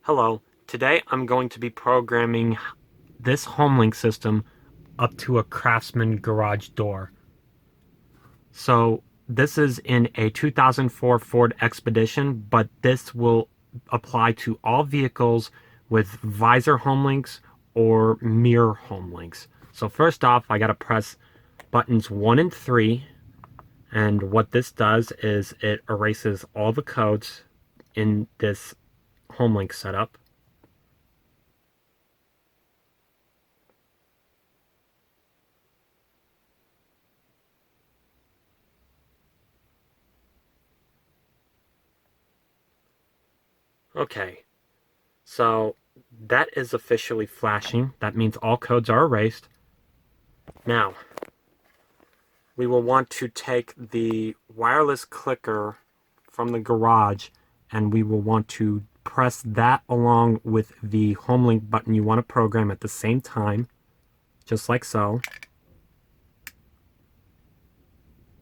Hello, today I'm going to be programming this Homelink system up to a Craftsman garage door. So this is in a 2004 Ford Expedition, but this will apply to all vehicles with visor Homelinks or mirror Homelinks. So first off, I gotta press buttons 1 and 3, and what this does is it erases all the codes in this Homelink setup. Okay, so that is officially flashing. That means all codes are erased. Now, we will want to take the wireless clicker from the garage and we will want to press that along with the Homelink button you want to program at the same time, just like so.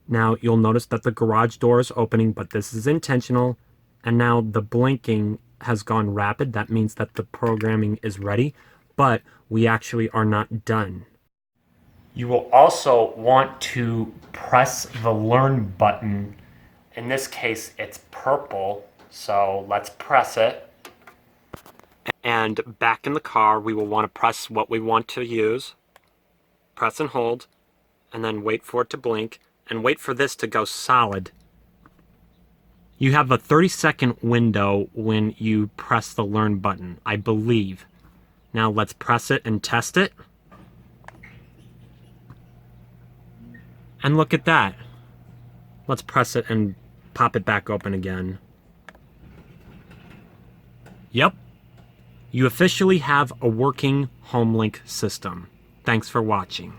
Now you'll notice that the garage door is opening, but this is intentional. And now the blinking has gone rapid. That means that the programming is ready, but we actually are not done. You will also want to press the learn button. In this case, it's purple, so let's press it. And back in the car, we will want to press what we want to use, press and hold, and then wait for it to blink, and wait for this to go solid. You have a 30-second window when you press the learn button, I believe. Now let's press it and test it. And look at that. Let's press it and pop it back open again. Yep. You officially have a working Homelink system. Thanks for watching.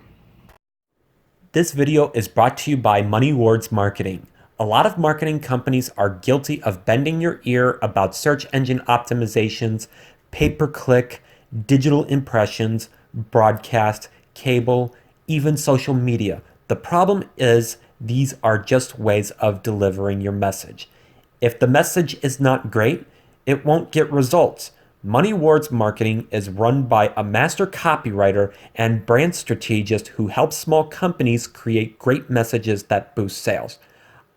This video is brought to you by Money Words Marketing. A lot of marketing companies are guilty of bending your ear about search engine optimizations, pay-per-click, digital impressions, broadcast, cable, even social media. The problem is these are just ways of delivering your message. If the message is not great, it won't get results. Money Words Marketing is run by a master copywriter and brand strategist who helps small companies create great messages that boost sales.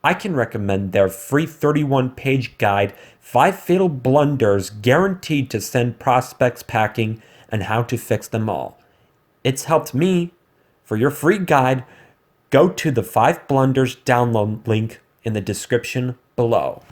I can recommend their free 31-page guide, 5 Fatal Blunders Guaranteed to Send Prospects Packing, and How to Fix Them All. It's helped me. For your free guide, go to the 5 Blunders download link in the description below.